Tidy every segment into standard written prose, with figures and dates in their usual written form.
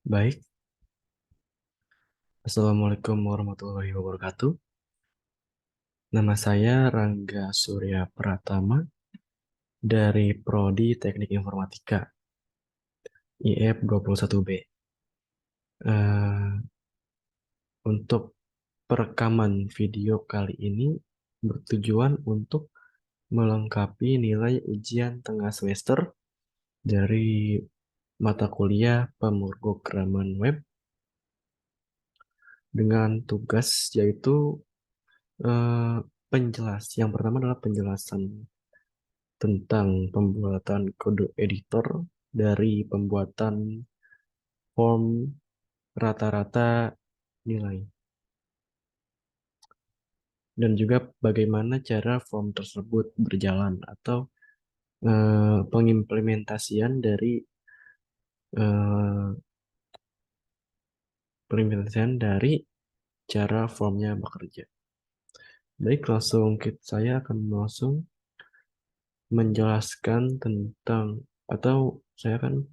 Baik, Assalamualaikum warahmatullahi wabarakatuh. Nama saya Rangga Surya Pratama dari Prodi Teknik Informatika IF 21B. Eh, untuk perekaman video kali ini bertujuan untuk melengkapi nilai ujian tengah semester dari mata kuliah pemrograman web dengan tugas yaitu eh, yang pertama adalah penjelasan tentang pembuatan kode editor dari pembuatan form rata-rata nilai dan juga bagaimana cara form tersebut berjalan atau pengimplementasian dari eh, cara formnya bekerja. Baik, saya akan langsung menjelaskan tentang atau saya akan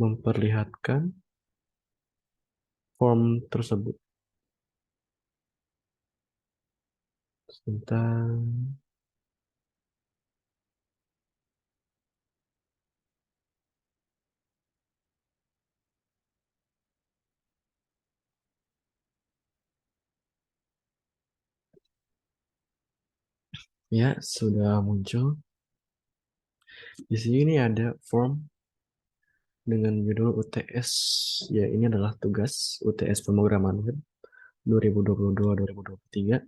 memperlihatkan form tersebut. Tentang ya, sudah muncul. Di sini ada form dengan judul UTS. Ya, ini adalah tugas UTS pemrograman web 2022-2023.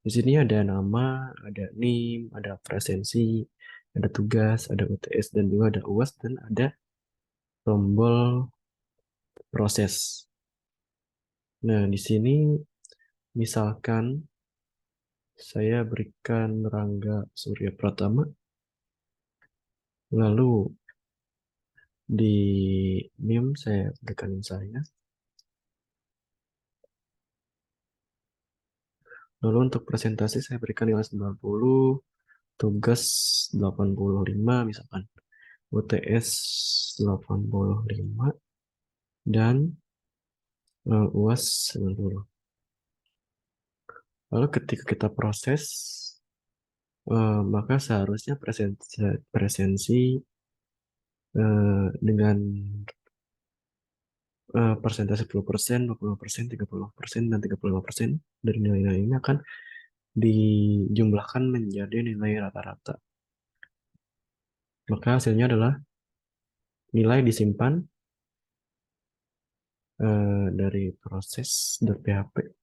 Di sini ada nama, ada NIM, ada presensi, ada tugas, ada UTS, dan juga ada UAS, dan ada tombol proses. Nah, di sini misalkan saya berikan Rangga Surya Pratama, lalu di NIM saya berikan saya. Lalu untuk presentasi saya berikan nilai 90, tugas 85 misalkan, UTS 85, dan UAS 90. Lalu ketika kita proses, maka seharusnya presensi dengan persentase 10%, 20%, 30%, dan 35% dari nilai-nilai ini akan dijumlahkan menjadi nilai rata-rata. Maka hasilnya adalah nilai disimpan dari proses.php.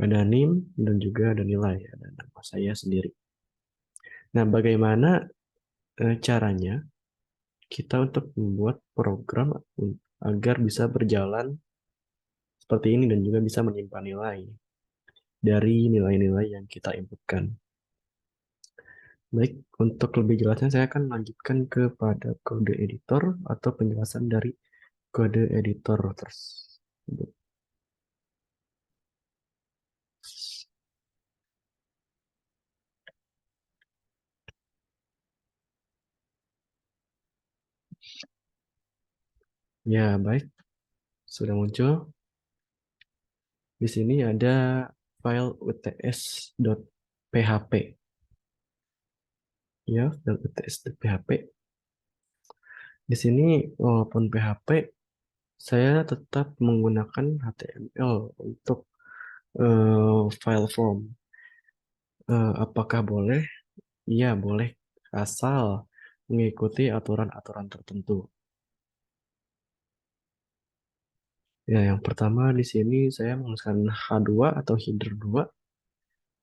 Ada NIM dan juga ada nilai, ada nama saya sendiri. Nah, bagaimana caranya kita untuk membuat program agar bisa berjalan seperti ini dan juga bisa menyimpan nilai dari nilai-nilai yang kita inputkan. Baik, untuk lebih jelasnya saya akan lanjutkan kepada kode editor atau penjelasan dari kode editor tersebut. Ya, baik, sudah muncul. Di sini ada file uts.php. Ya, dan uts.php. Di sini walaupun PHP, saya tetap menggunakan HTML untuk file form. Apakah boleh? Iya, boleh, asal mengikuti aturan-aturan tertentu. Ya, yang pertama di sini saya menggunakan H2 atau header 2,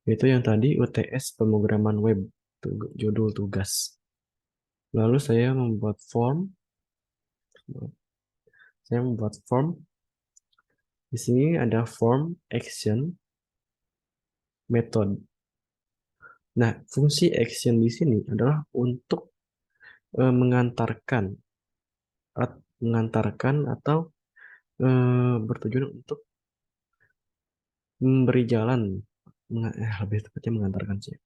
yaitu yang tadi UTS pemrograman web, judul tugas. Lalu saya membuat form. Di sini ada form action method. Nah, fungsi action di sini adalah untuk mengantarkan atau bertujuan untuk memberi jalan, lebih tepatnya mengantarkan sih,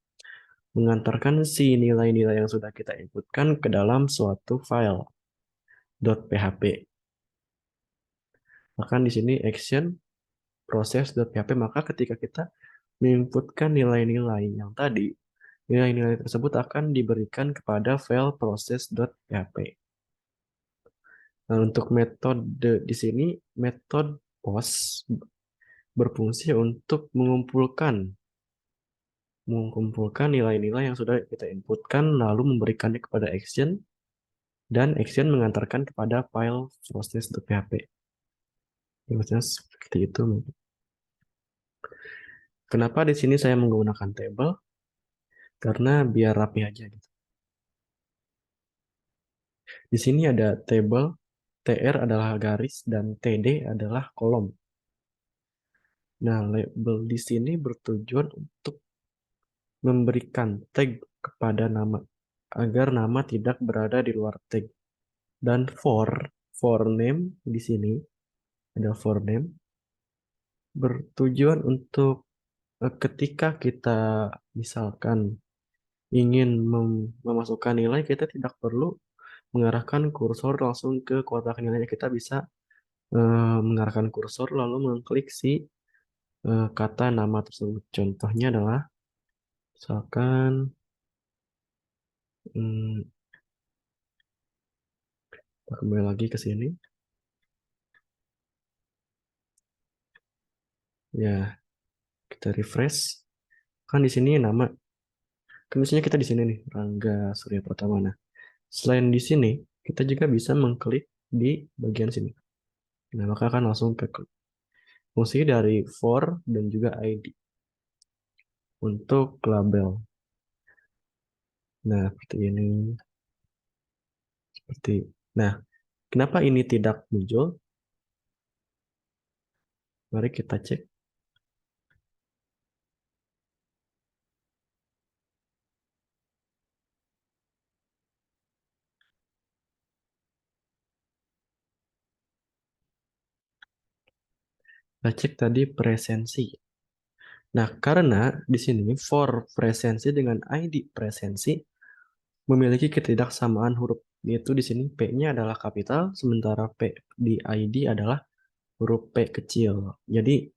mengantarkan si nilai-nilai yang sudah kita inputkan ke dalam suatu file .php. Bahkan di sini action process.php, maka ketika kita menginputkan nilai-nilai yang tadi, nilai-nilai tersebut akan diberikan kepada file process.php. Nah, untuk metode di sini, metode post berfungsi untuk mengumpulkan nilai-nilai yang sudah kita inputkan, lalu memberikannya kepada action, dan action mengantarkan kepada file process.php. Maksudnya seperti itu. Kenapa di sini saya menggunakan table? Karena biar rapi aja gitu. Di sini ada table, tr adalah garis, dan td adalah kolom. Nah, label di sini bertujuan untuk memberikan tag kepada nama, agar nama tidak berada di luar tag. Dan for name di sini, ada for name, bertujuan untuk ketika kita misalkan ingin memasukkan nilai, kita tidak perlu mengarahkan kursor langsung ke kotak nilainya. Kita bisa mengarahkan kursor lalu mengklik si kata nama tersebut. Contohnya adalah misalkan hmm, kita kembali lagi ke sini. Ya, kita refresh. Kan di sini nama. Kan misalnya kita di sini nih, Rangga Surya Pratama. Nah, selain di sini, kita juga bisa mengklik di bagian sini. Nah, maka akan langsung ke fungsi dari for dan juga ID untuk label. Nah, seperti ini. Seperti. Nah, kenapa ini tidak muncul? Mari kita cek. Kita cek tadi presensi. Nah, karena di sini for presensi dengan ID presensi memiliki ketidaksamaan huruf, yaitu di sini P-nya adalah kapital, sementara P di ID adalah huruf P kecil. Jadi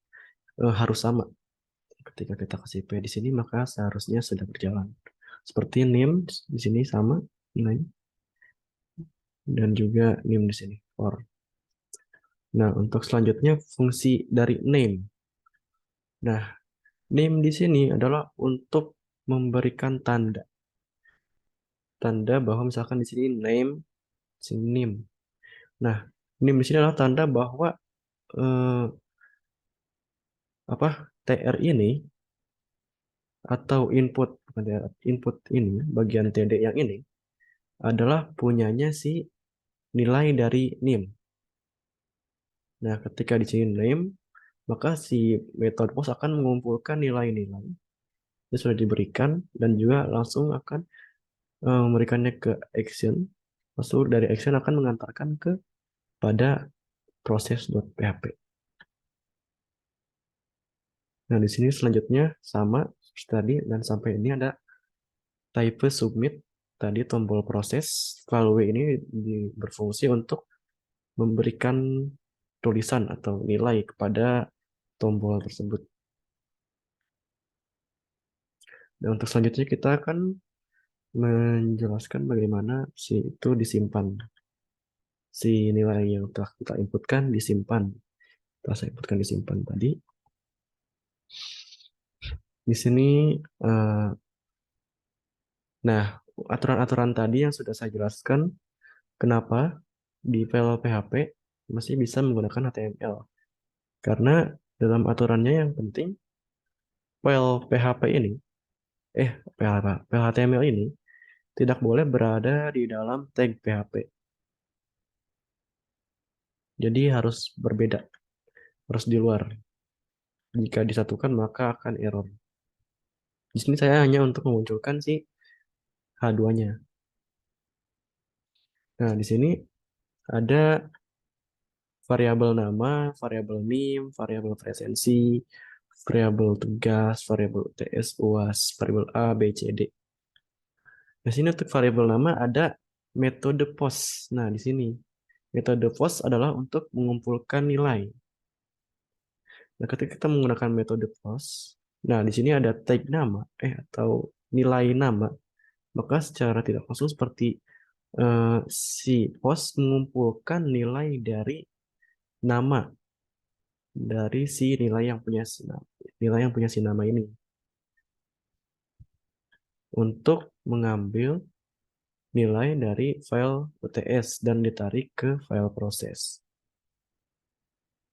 harus sama. Ketika kita kasih P di sini, maka seharusnya sudah berjalan. Seperti name di sini sama name, dan juga name di sini for. Nah, untuk selanjutnya fungsi dari name. Nah, name di sini adalah untuk memberikan tanda. Tanda bahwa misalkan di sini name, sini name. Nah, name di sini adalah tanda bahwa eh, apa TR ini atau input, bukan TR, input ini bagian TD yang ini adalah punyanya si nilai dari name. Nah, ketika di sini name, maka si metode post akan mengumpulkan nilai-nilai yang sudah diberikan dan juga langsung akan memberikannya ke action. Lalu dari action akan mengantarkan ke pada proses.php. Nah, di sini selanjutnya sama seperti tadi, dan sampai ini ada type submit. Tadi tombol proses, value ini berfungsi untuk memberikan tulisan atau nilai kepada tombol tersebut. Dan untuk selanjutnya kita akan menjelaskan bagaimana si itu disimpan. Si nilai yang telah kita inputkan disimpan. Telah saya inputkan disimpan tadi. Di sini, eh, nah, aturan-aturan tadi yang sudah saya jelaskan, kenapa di file PHP masih bisa menggunakan HTML. Karena dalam aturannya yang penting, file PHP ini, file HTML ini tidak boleh berada di dalam tag PHP. Jadi harus berbeda, harus di luar. Jika disatukan maka akan error. Di sini saya hanya untuk memunculkan si H2-nya. Nah, di sini ada variabel nama, variabel NIM, variabel presensi, variabel tugas, variabel UTS, UAS, variabel A, B, C, D. Nah, sini untuk variabel nama ada metode post. Nah, di sini Metode FOSS adalah untuk mengumpulkan nilai. Nah, ketika kita menggunakan metode FOSS, nah di sini ada tag nama atau nilai nama, maka secara tidak langsung seperti si FOSS mengumpulkan nilai dari nama dari si nilai yang punya si nama ini untuk mengambil nilai dari file UTS dan ditarik ke file proses.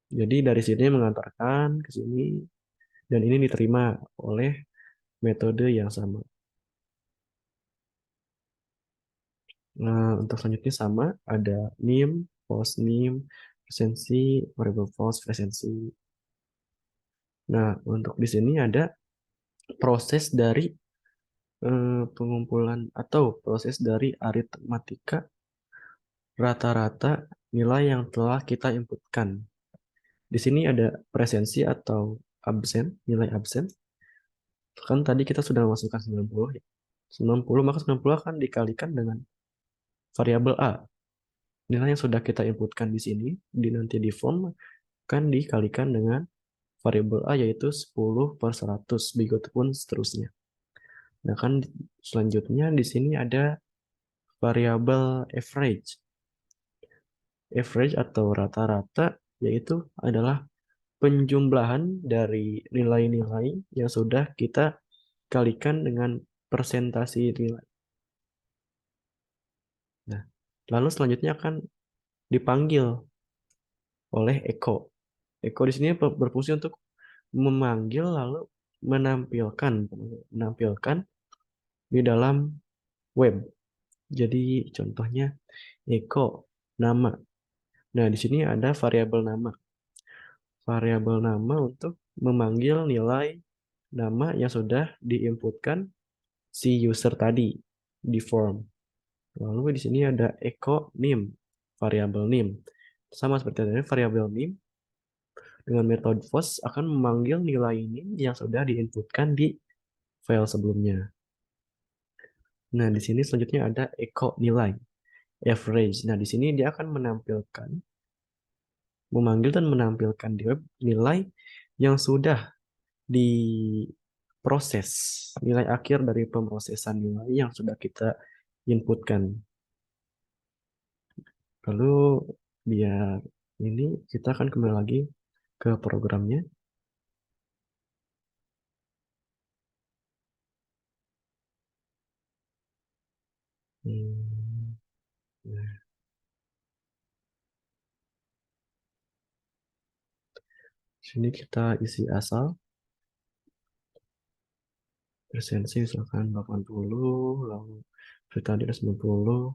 Jadi dari sini mengantarkan ke sini dan ini diterima oleh metode yang sama. Nah, untuk selanjutnya sama, ada nim, post nim, presensi, variable post, presensi. Nah, untuk di sini ada proses dari pengumpulan atau proses dari aritmatika rata-rata nilai yang telah kita inputkan. Di sini ada presensi atau absen, nilai absen. Kan tadi kita sudah masukkan 90 ya. 90 maka 90 akan dikalikan dengan variabel A. Nilai yang sudah kita inputkan di sini, nanti di form, akan dikalikan dengan variabel A yaitu 10/100, begitupun seterusnya. Nah kan selanjutnya di sini ada variabel average. Average atau rata-rata yaitu adalah penjumlahan dari nilai-nilai yang sudah kita kalikan dengan persentase nilai. Nah, lalu selanjutnya akan dipanggil oleh echo. Echo di sini berfungsi untuk memanggil lalu menampilkan di dalam web. Jadi contohnya echo nama. Nah, di sini ada variabel nama. Variabel nama untuk memanggil nilai nama yang sudah diinputkan si user tadi di form. Lalu di sini ada echo name, variabel name. Sama seperti tadi, variabel name dengan metode FOSS akan memanggil nilai name yang sudah diinputkan di file sebelumnya. Nah, di sini selanjutnya ada echo nilai, average. Nah, di sini dia akan memanggil dan menampilkan di web nilai yang sudah diproses, nilai akhir dari pemrosesan nilai yang sudah kita inputkan. Lalu biar ini kita akan kembali lagi ke programnya. Nah, sini kita isi asal. Presensi misalkan 80, lalu tadi ada 90,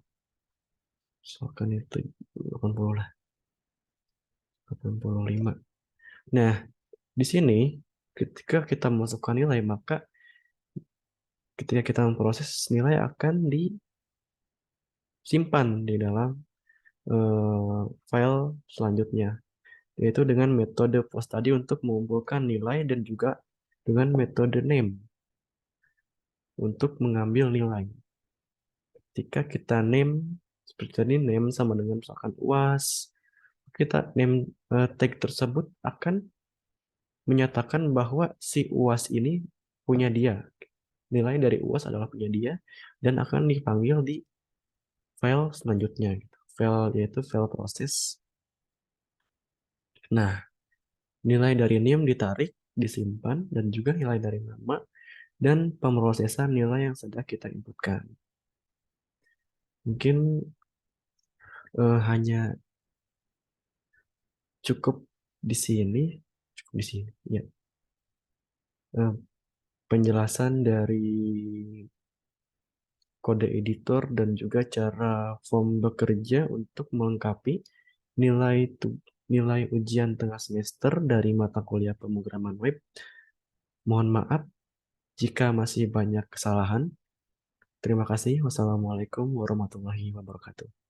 misalkan itu 80 lah, 85. Nah, di sini ketika kita masukkan nilai, maka ketika kita memproses nilai akan disimpan di dalam file selanjutnya, yaitu dengan metode post tadi untuk mengumpulkan nilai dan juga dengan metode name untuk mengambil nilai. Ketika kita name seperti tadi, name sama dengan misalkan UAS, kita name tag tersebut akan menyatakan bahwa si UAS ini punya dia. Nilai dari UAS adalah punya dia dan akan dipanggil di file selanjutnya. File yaitu file proses. Nah, nilai dari name ditarik, disimpan, dan juga nilai dari nama dan pemrosesan nilai yang sudah kita inputkan. Mungkin hanya cukup di sini, ya. Eh, Penjelasan dari kode editor dan juga cara form bekerja untuk melengkapi nilai nilai ujian tengah semester dari mata kuliah pemrograman web. Mohon maaf jika masih banyak kesalahan. Terima kasih. Wassalamualaikum warahmatullahi wabarakatuh.